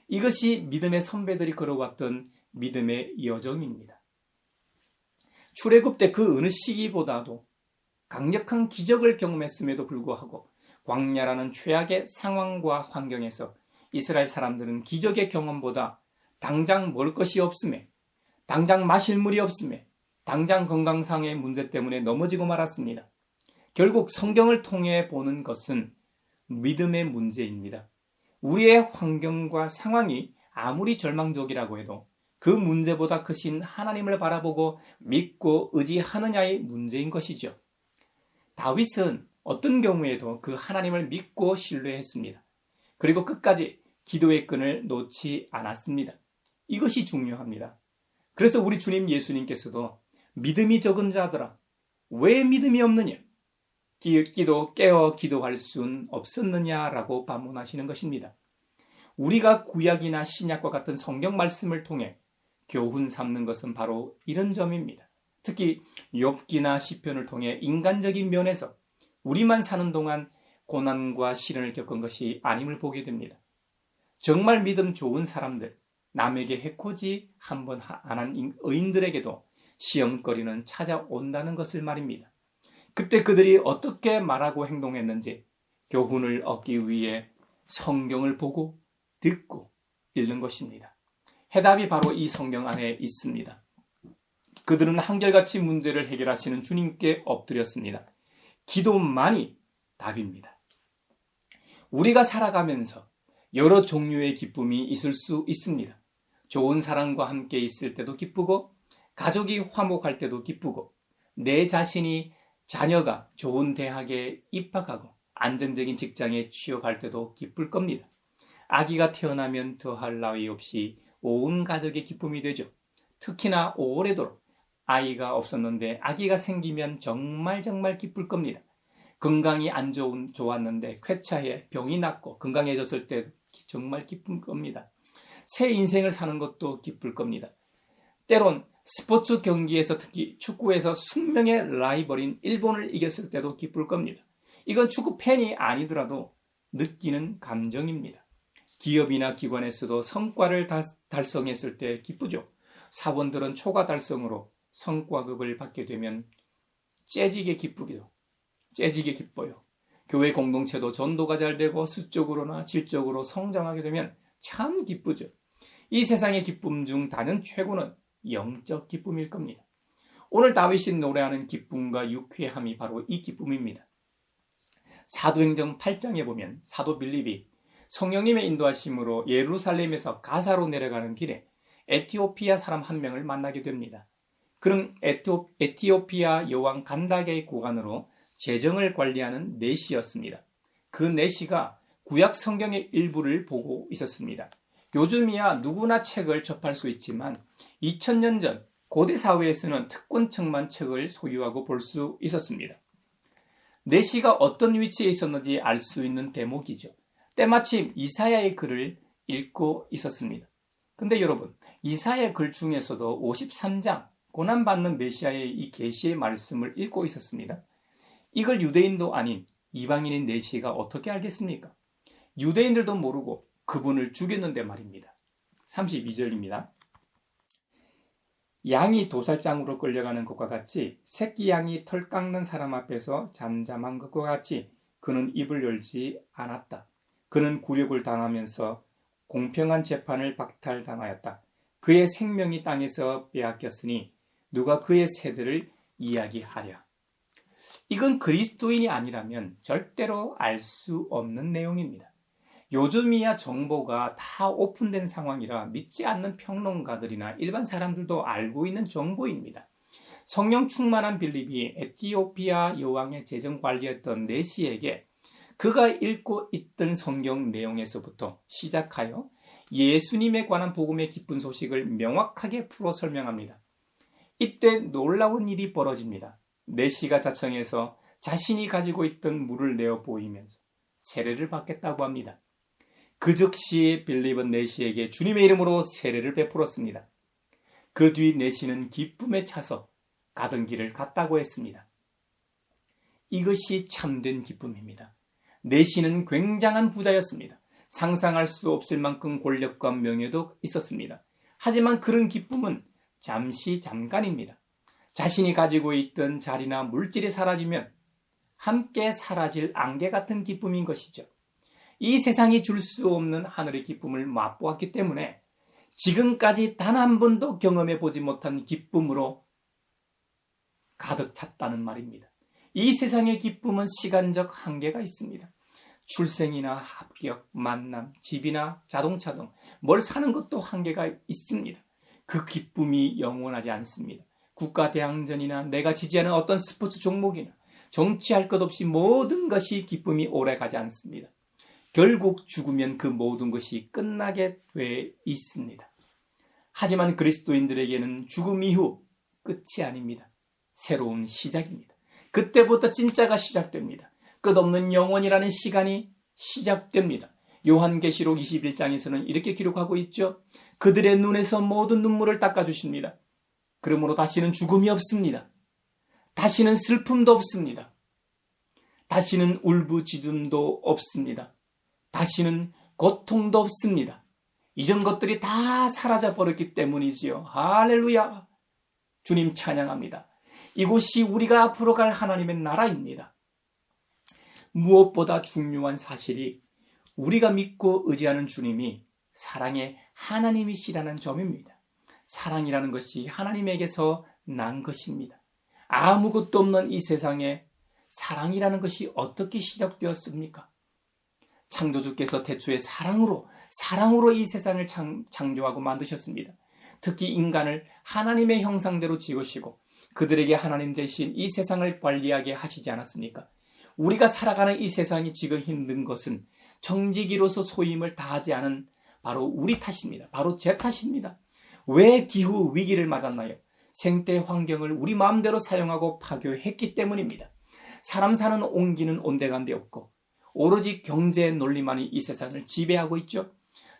이것이 믿음의 선배들이 걸어왔던 믿음의 여정입니다. 출애굽 때 그 어느 시기보다도 강력한 기적을 경험했음에도 불구하고 광야라는 최악의 상황과 환경에서 이스라엘 사람들은 기적의 경험보다 당장 먹을 것이 없음에, 당장 마실 물이 없음에, 당장 건강상의 문제 때문에 넘어지고 말았습니다. 결국 성경을 통해 보는 것은 믿음의 문제입니다. 우리의 환경과 상황이 아무리 절망적이라고 해도 그 문제보다 크신 하나님을 바라보고 믿고 의지하느냐의 문제인 것이죠. 다윗은 어떤 경우에도 그 하나님을 믿고 신뢰했습니다. 그리고 끝까지 기도의 끈을 놓지 않았습니다. 이것이 중요합니다. 그래서 우리 주님 예수님께서도 믿음이 적은 자들아, 왜 믿음이 없느냐? 깨어 기도할 순 없었느냐라고 반문하시는 것입니다. 우리가 구약이나 신약과 같은 성경 말씀을 통해 교훈 삼는 것은 바로 이런 점입니다. 특히 욥기나 시편을 통해 인간적인 면에서 우리만 사는 동안 고난과 시련을 겪은 것이 아님을 보게 됩니다. 정말 믿음 좋은 사람들, 남에게 해코지 한번 안 한 의인들에게도 시험거리는 찾아온다는 것을 말입니다. 그때 그들이 어떻게 말하고 행동했는지 교훈을 얻기 위해 성경을 보고 듣고 읽는 것입니다. 해답이 바로 이 성경 안에 있습니다. 그들은 한결같이 문제를 해결하시는 주님께 엎드렸습니다. 기도만이 답입니다. 우리가 살아가면서 여러 종류의 기쁨이 있을 수 있습니다. 좋은 사람과 함께 있을 때도 기쁘고, 가족이 화목할 때도 기쁘고, 내 자신이 자녀가 좋은 대학에 입학하고 안정적인 직장에 취업할 때도 기쁠 겁니다. 아기가 태어나면 더할 나위 없이 온 가족의 기쁨이 되죠. 특히나 오래도록 아이가 없었는데 아기가 생기면 정말 기쁠 겁니다. 건강이 안 좋았는데 쾌차해 병이 낫고 건강해졌을 때 정말 기쁠 겁니다. 새 인생을 사는 것도 기쁠 겁니다. 때론 스포츠 경기에서, 특히 축구에서 숙명의 라이벌인 일본을 이겼을 때도 기쁠 겁니다. 이건 축구 팬이 아니더라도 느끼는 감정입니다. 기업이나 기관에서도 성과를 달성했을 때 기쁘죠. 사원들은 초과 달성으로 성과급을 받게 되면 재지게 기뻐요. 교회 공동체도 전도가 잘 되고 수적으로나 질적으로 성장하게 되면 참 기쁘죠. 이 세상의 기쁨 중 단연 최고는 영적 기쁨일 겁니다. 오늘 다윗이 노래하는 기쁨과 유쾌함이 바로 이 기쁨입니다. 사도행전 8장에 보면 사도 빌립이 성령님의 인도하심으로 예루살렘에서 가사로 내려가는 길에 에티오피아 사람 한 명을 만나게 됩니다. 그는 에티오피아 여왕 간다게의 고관으로 재정을 관리하는 내시였습니다. 그 내시가 구약 성경의 일부를 보고 있었습니다. 요즘이야 누구나 책을 접할 수 있지만 2000년 전 고대 사회에서는 특권층만 책을 소유하고 볼 수 있었습니다. 내시가 어떤 위치에 있었는지 알 수 있는 대목이죠. 때마침 이사야의 글을 읽고 있었습니다. 근데 여러분, 이사야의 글 중에서도 53장 고난받는 메시아의 이 계시의 말씀을 읽고 있었습니다. 이걸 유대인도 아닌 이방인인 내시가 어떻게 알겠습니까? 유대인들도 모르고 그분을 죽였는데 말입니다. 32절입니다. 양이 도살장으로 끌려가는 것과 같이 새끼 양이 털 깎는 사람 앞에서 잠잠한 것과 같이 그는 입을 열지 않았다. 그는 굴욕을 당하면서 공평한 재판을 박탈당하였다. 그의 생명이 땅에서 빼앗겼으니 누가 그의 세대를 이야기하랴. 이건 그리스도인이 아니라면 절대로 알 수 없는 내용입니다. 요즘이야 정보가 다 오픈된 상황이라 믿지 않는 평론가들이나 일반 사람들도 알고 있는 정보입니다. 성령 충만한 빌립이 에티오피아 여왕의 재정 관리였던 내시에게 그가 읽고 있던 성경 내용에서부터 시작하여 예수님에 관한 복음의 기쁜 소식을 명확하게 풀어 설명합니다. 이때 놀라운 일이 벌어집니다. 내시가 자청해서 자신이 가지고 있던 물을 내어 보이면서 세례를 받겠다고 합니다. 그 즉시 빌립은 내시에게 주님의 이름으로 세례를 베풀었습니다. 그 뒤 내시는 기쁨에 차서 가던 길을 갔다고 했습니다. 이것이 참된 기쁨입니다. 내시는 굉장한 부자였습니다. 상상할 수 없을 만큼 권력과 명예도 있었습니다. 하지만 그런 기쁨은 잠깐입니다. 자신이 가지고 있던 자리나 물질이 사라지면 함께 사라질 안개 같은 기쁨인 것이죠. 이 세상이 줄 수 없는 하늘의 기쁨을 맛보았기 때문에 지금까지 단 한 번도 경험해 보지 못한 기쁨으로 가득 찼다는 말입니다. 이 세상의 기쁨은 시간적 한계가 있습니다. 출생이나 합격, 만남, 집이나 자동차 등 뭘 사는 것도 한계가 있습니다. 그 기쁨이 영원하지 않습니다. 국가대항전이나 내가 지지하는 어떤 스포츠 종목이나 정치할 것 없이 모든 것이 기쁨이 오래가지 않습니다. 결국 죽으면 그 모든 것이 끝나게 돼 있습니다. 하지만 그리스도인들에게는 죽음 이후 끝이 아닙니다. 새로운 시작입니다. 그때부터 진짜가 시작됩니다. 끝없는 영원이라는 시간이 시작됩니다. 요한계시록 21장에서는 이렇게 기록하고 있죠. 그들의 눈에서 모든 눈물을 닦아주십니다. 그러므로 다시는 죽음이 없습니다. 다시는 슬픔도 없습니다. 다시는 울부짖음도 없습니다. 다시는 고통도 없습니다. 이전 것들이 다 사라져버렸기 때문이지요. 할렐루야! 주님 찬양합니다. 이곳이 우리가 앞으로 갈 하나님의 나라입니다. 무엇보다 중요한 사실이 우리가 믿고 의지하는 주님이 사랑의 하나님이시라는 점입니다. 사랑이라는 것이 하나님에게서 난 것입니다. 아무것도 없는 이 세상에 사랑이라는 것이 어떻게 시작되었습니까? 창조주께서 태초에 사랑으로 이 세상을 창조하고 만드셨습니다. 특히 인간을 하나님의 형상대로 지으시고 그들에게 하나님 대신 이 세상을 관리하게 하시지 않았습니까? 우리가 살아가는 이 세상이 지금 힘든 것은 청지기로서 소임을 다하지 않은 바로 우리 탓입니다. 바로 제 탓입니다. 왜 기후 위기를 맞았나요? 생태 환경을 우리 마음대로 사용하고 파괴했기 때문입니다. 사람 사는 온기는 온데간데 없고 오로지 경제 논리만이 이 세상을 지배하고 있죠.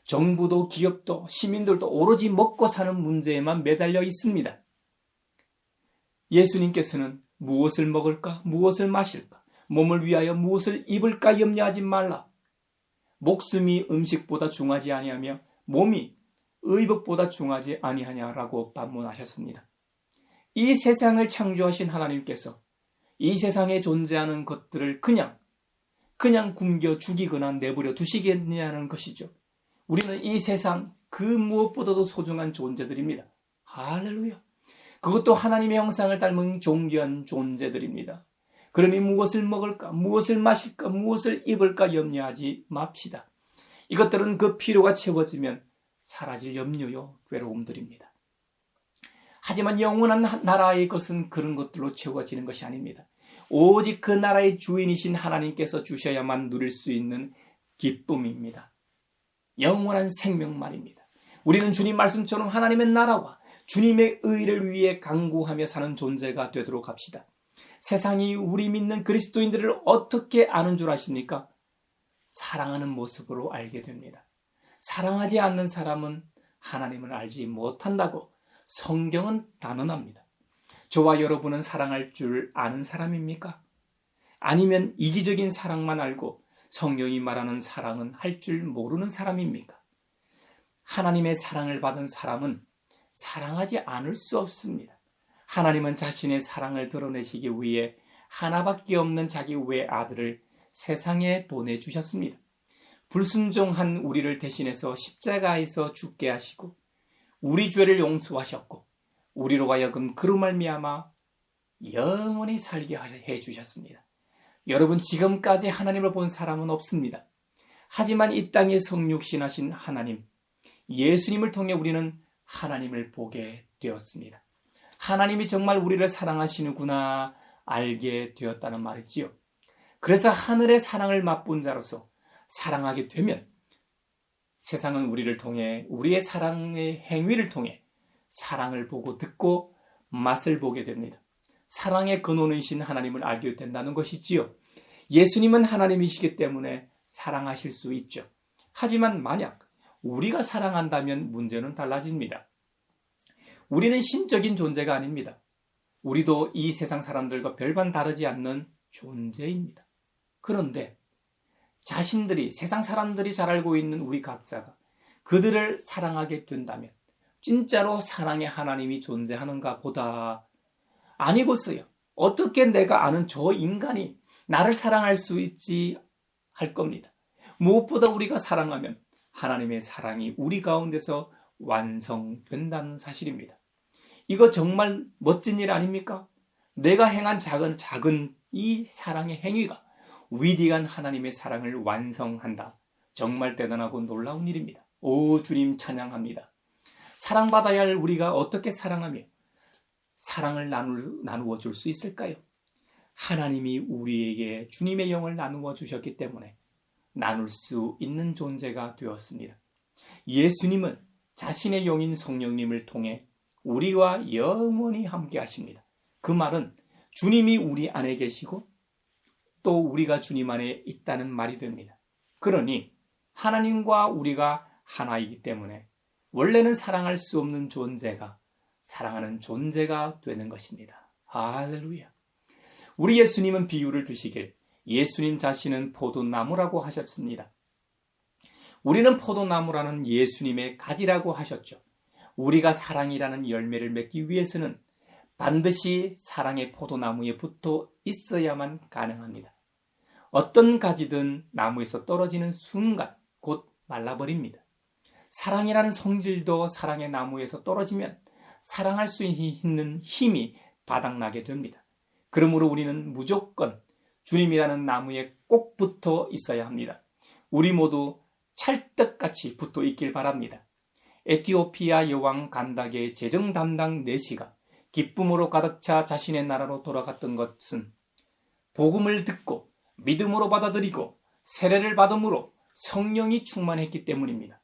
정부도 기업도 시민들도 오로지 먹고 사는 문제에만 매달려 있습니다. 예수님께서는 무엇을 먹을까, 무엇을 마실까, 몸을 위하여 무엇을 입을까 염려하지 말라. 목숨이 음식보다 중하지 아니하며 몸이 의복보다 중하지 아니하냐라고 반문하셨습니다. 이 세상을 창조하신 하나님께서 이 세상에 존재하는 것들을 그냥 굶겨 죽이거나 내버려 두시겠냐는 것이죠. 우리는 이 세상 그 무엇보다도 소중한 존재들입니다. 할렐루야. 그것도 하나님의 형상을 닮은 존귀한 존재들입니다. 그러니 무엇을 먹을까, 무엇을 마실까, 무엇을 입을까 염려하지 맙시다. 이것들은 그 필요가 채워지면 사라질 염려요, 괴로움들입니다. 하지만 영원한 나라의 것은 그런 것들로 채워지는 것이 아닙니다. 오직 그 나라의 주인이신 하나님께서 주셔야만 누릴 수 있는 기쁨입니다. 영원한 생명 말입니다. 우리는 주님 말씀처럼 하나님의 나라와 주님의 의를 위해 간구하며 사는 존재가 되도록 합시다. 세상이 우리 믿는 그리스도인들을 어떻게 아는 줄 아십니까? 사랑하는 모습으로 알게 됩니다. 사랑하지 않는 사람은 하나님을 알지 못한다고 성경은 단언합니다. 저와 여러분은 사랑할 줄 아는 사람입니까? 아니면 이기적인 사랑만 알고 성경이 말하는 사랑은 할 줄 모르는 사람입니까? 하나님의 사랑을 받은 사람은 사랑하지 않을 수 없습니다. 하나님은 자신의 사랑을 드러내시기 위해 하나밖에 없는 자기 외아들을 세상에 보내주셨습니다. 불순종한 우리를 대신해서 십자가에서 죽게 하시고 우리 죄를 용서하셨고 우리로 하여금 그로 말미암아 영원히 살게 해주셨습니다. 여러분, 지금까지 하나님을 본 사람은 없습니다. 하지만 이 땅에 성육신하신 하나님, 예수님을 통해 우리는 하나님을 보게 되었습니다. 하나님이 정말 우리를 사랑하시는구나 알게 되었다는 말이지요. 그래서 하늘의 사랑을 맛본 자로서 사랑하게 되면 세상은 우리를 통해 우리의 사랑의 행위를 통해 사랑을 보고 듣고 맛을 보게 됩니다. 사랑의 근원이신 하나님을 알게 된다는 것이지요. 예수님은 하나님이시기 때문에 사랑하실 수 있죠. 하지만 만약 우리가 사랑한다면 문제는 달라집니다. 우리는 신적인 존재가 아닙니다. 우리도 이 세상 사람들과 별반 다르지 않는 존재입니다. 그런데 자신들이 세상 사람들이 잘 알고 있는 우리 각자가 그들을 사랑하게 된다면 진짜로 사랑의 하나님이 존재하는가 보다 아니고서야 어떻게 내가 아는 저 인간이 나를 사랑할 수 있지 할 겁니다. 무엇보다 우리가 사랑하면 하나님의 사랑이 우리 가운데서 완성된다는 사실입니다. 이거 정말 멋진 일 아닙니까? 내가 행한 작은 이 사랑의 행위가 위대한 하나님의 사랑을 완성한다. 정말 대단하고 놀라운 일입니다. 오, 주님 찬양합니다. 사랑받아야 할 우리가 어떻게 사랑하며 사랑을 나누어 줄 수 있을까요? 하나님이 우리에게 주님의 영을 나누어 주셨기 때문에 나눌 수 있는 존재가 되었습니다. 예수님은 자신의 영인 성령님을 통해 우리와 영원히 함께 하십니다. 그 말은 주님이 우리 안에 계시고 또 우리가 주님 안에 있다는 말이 됩니다. 그러니 하나님과 우리가 하나이기 때문에 원래는 사랑할 수 없는 존재가 사랑하는 존재가 되는 것입니다. 할렐루야. 우리 예수님은 비유를 주시길 예수님 자신은 포도나무라고 하셨습니다. 우리는 포도나무라는 예수님의 가지라고 하셨죠. 우리가 사랑이라는 열매를 맺기 위해서는 반드시 사랑의 포도나무에 붙어 있어야만 가능합니다. 어떤 가지든 나무에서 떨어지는 순간 곧 말라버립니다. 사랑이라는 성질도 사랑의 나무에서 떨어지면 사랑할 수 있는 힘이 바닥나게 됩니다. 그러므로 우리는 무조건 주님이라는 나무에 꼭 붙어 있어야 합니다. 우리 모두 찰떡같이 붙어 있길 바랍니다. 에티오피아 여왕 간다게의 재정 담당 내시가 기쁨으로 가득 차 자신의 나라로 돌아갔던 것은 복음을 듣고 믿음으로 받아들이고 세례를 받음으로 성령이 충만했기 때문입니다.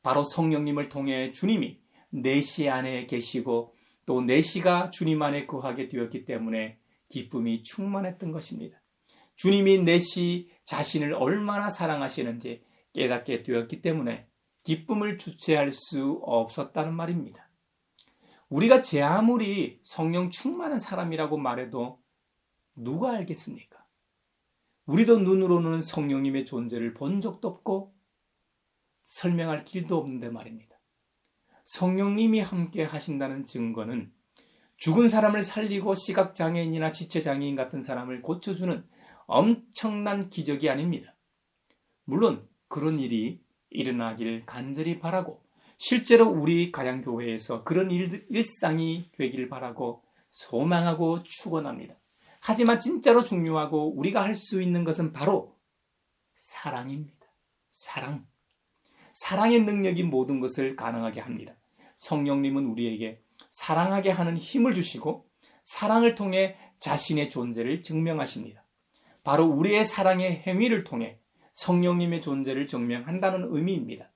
바로 성령님을 통해 주님이 내시 안에 계시고 또 내시가 주님 안에 거하게 되었기 때문에 기쁨이 충만했던 것입니다. 주님이 내시 자신을 얼마나 사랑하시는지 깨닫게 되었기 때문에 기쁨을 주체할 수 없었다는 말입니다. 우리가 제 아무리 성령 충만한 사람이라고 말해도 누가 알겠습니까? 우리도 눈으로는 성령님의 존재를 본 적도 없고 설명할 길도 없는데 말입니다. 성령님이 함께 하신다는 증거는 죽은 사람을 살리고 시각장애인이나 지체장애인 같은 사람을 고쳐주는 엄청난 기적이 아닙니다. 물론 그런 일이 일어나길 간절히 바라고 실제로 우리 가양교회에서 그런 일상이 되길 바라고 소망하고 축원합니다. 하지만 진짜로 중요하고 우리가 할 수 있는 것은 바로 사랑입니다. 사랑. 사랑의 능력이 모든 것을 가능하게 합니다. 성령님은 우리에게 사랑하게 하는 힘을 주시고 사랑을 통해 자신의 존재를 증명하십니다. 바로 우리의 사랑의 행위를 통해 성령님의 존재를 증명한다는 의미입니다.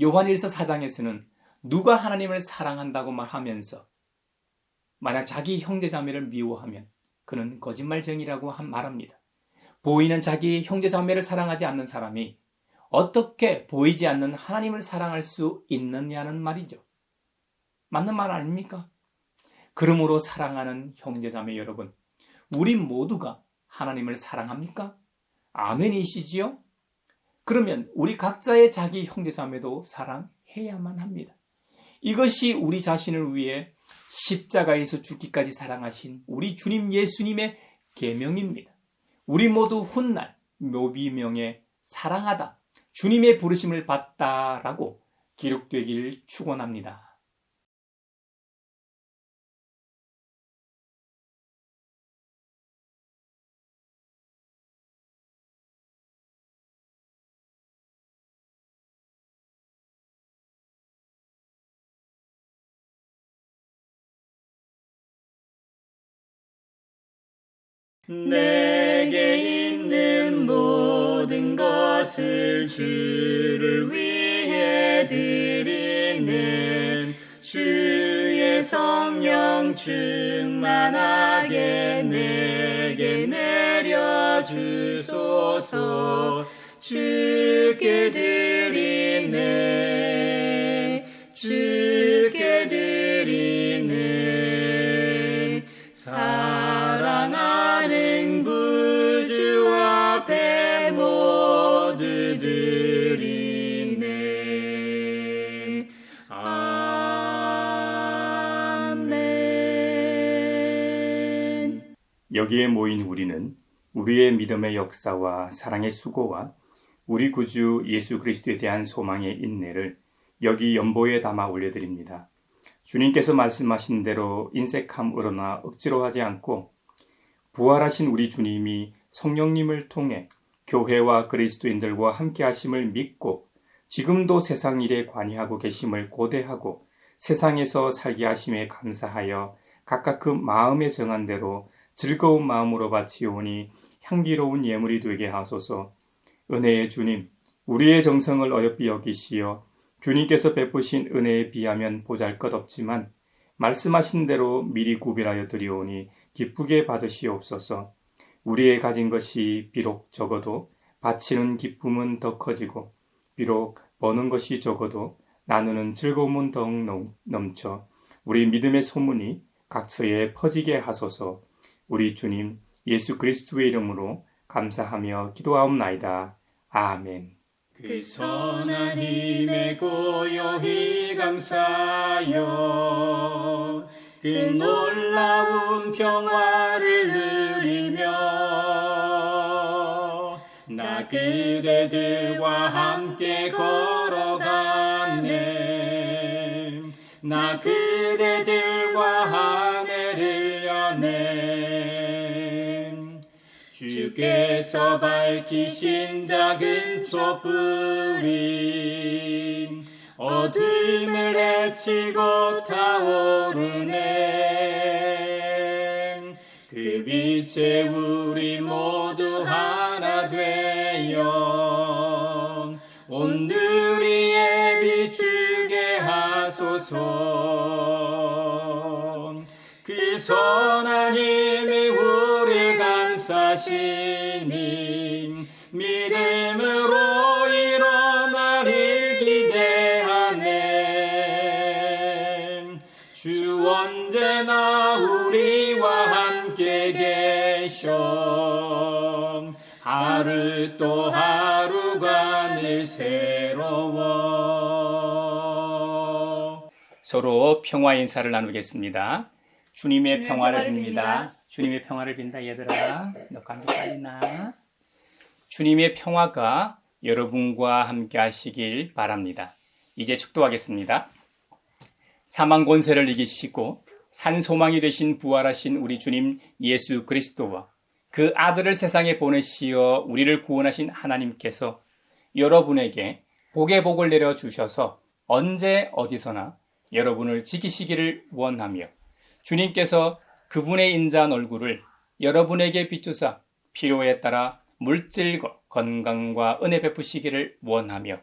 요한일서 4장에서는 누가 하나님을 사랑한다고 말하면서 만약 자기 형제자매를 미워하면 그는 거짓말쟁이라고 말합니다. 보이는 자기 형제자매를 사랑하지 않는 사람이 어떻게 보이지 않는 하나님을 사랑할 수 있느냐는 말이죠. 맞는 말 아닙니까? 그러므로 사랑하는 형제자매 여러분, 우리 모두가 하나님을 사랑합니까? 아멘이시지요? 그러면 우리 각자의 자기 형제자매도 사랑해야만 합니다. 이것이 우리 자신을 위해 십자가에서 죽기까지 사랑하신 우리 주님 예수님의 계명입니다. 우리 모두 훗날 묘비명에 사랑하다, 주님의 부르심을 받다라고 기록되길 축원합니다. 내게 있는 모든 것을 주를 위해 드리는 주의 성령 충만하게 내게 내려주소서. 주께 드리네, 주께 드리네. 사랑하는 구주 앞에 모두 드리네. 아멘. 여기에 모인 우리는 우리의 믿음의 역사와 사랑의 수고와 우리 구주 예수 그리스도에 대한 소망의 인내를 여기 연보에 담아 올려드립니다. 주님께서 말씀하신 대로 인색함으로나 억지로 하지 않고 부활하신 우리 주님이 성령님을 통해 교회와 그리스도인들과 함께 하심을 믿고 지금도 세상 일에 관여하고 계심을 고대하고 세상에서 살게 하심에 감사하여 각각 그 마음에 정한 대로 즐거운 마음으로 바치오니 향기로운 예물이 되게 하소서. 은혜의 주님, 우리의 정성을 어여삐 여기시어 주님께서 베푸신 은혜에 비하면 보잘것없지만 말씀하신 대로 미리 구별하여 드리오니 기쁘게 받으시옵소서. 우리의 가진 것이 비록 적어도 바치는 기쁨은 더 커지고 비록 버는 것이 적어도 나누는 즐거움은 더욱 넘쳐 우리 믿음의 소문이 각처에 퍼지게 하소서. 우리 주님 예수 그리스도의 이름으로 감사하며 기도하옵나이다. 아멘. 그 선한 힘에 고요히 감사하여 그 놀라운 평화를 누리며 나 그대들과 함께 걸어가네. 나 그대들과 하늘을 여네. 주께서 밝히신 작은 촛불이 어둠을 헤치고 타오르네. 그 빛에 우리 모두 하나 되어 온누리에 비추게 하소서. 그 선한 힘이 우릴 감싸시니 믿음으로 일어나리를 기대하네. 주 언제나 우리와 함께 계셔 하루 또 하루가 늘 새로워. 서로 평화 인사를 나누겠습니다. 주님의 주님의 평화를 평화를 빕니다. 주님의 평화를 빈다 얘들아. 너 감기 빨리 나. 주님의 평화가 여러분과 함께 하시길 바랍니다. 이제 축도하겠습니다. 사망 권세를 이기시고 산 소망이 되신 부활하신 우리 주님 예수 그리스도와 그 아들을 세상에 보내시어 우리를 구원하신 하나님께서 여러분에게 복의 복을 내려주셔서 언제 어디서나 여러분을 지키시기를 원하며 주님께서 그분의 인자한 얼굴을 여러분에게 비추사 필요에 따라 물질 건강과 은혜 베푸시기를 원하며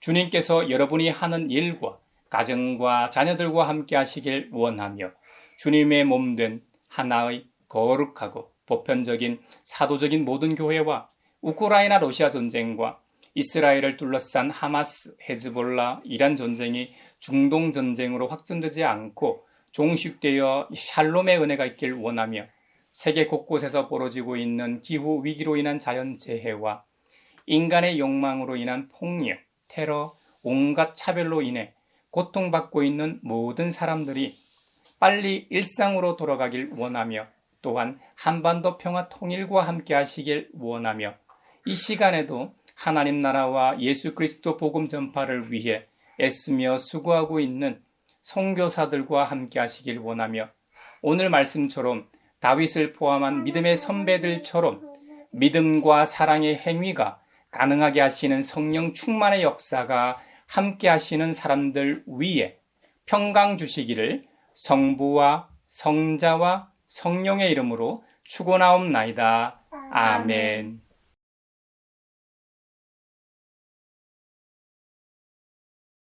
주님께서 여러분이 하는 일과 가정과 자녀들과 함께 하시길 원하며 주님의 몸된 하나의 거룩하고 보편적인 사도적인 모든 교회와 우크라이나 러시아 전쟁과 이스라엘을 둘러싼 하마스, 헤즈볼라, 이란 전쟁이 중동 전쟁으로 확전되지 않고 종식되어 샬롬의 은혜가 있길 원하며 세계 곳곳에서 벌어지고 있는 기후 위기로 인한 자연재해와 인간의 욕망으로 인한 폭력, 테러, 온갖 차별로 인해 고통받고 있는 모든 사람들이 빨리 일상으로 돌아가길 원하며 또한 한반도 평화 통일과 함께 하시길 원하며 이 시간에도 하나님 나라와 예수 그리스도 복음 전파를 위해 애쓰며 수고하고 있는 선교사들과 함께 하시길 원하며 오늘 말씀처럼 다윗을 포함한 믿음의 선배들처럼 믿음과 사랑의 행위가 가능하게 하시는 성령 충만의 역사가 함께 하시는 사람들 위에 평강 주시기를 성부와 성자와 성령의 이름으로 축원하옵나이다. 아멘.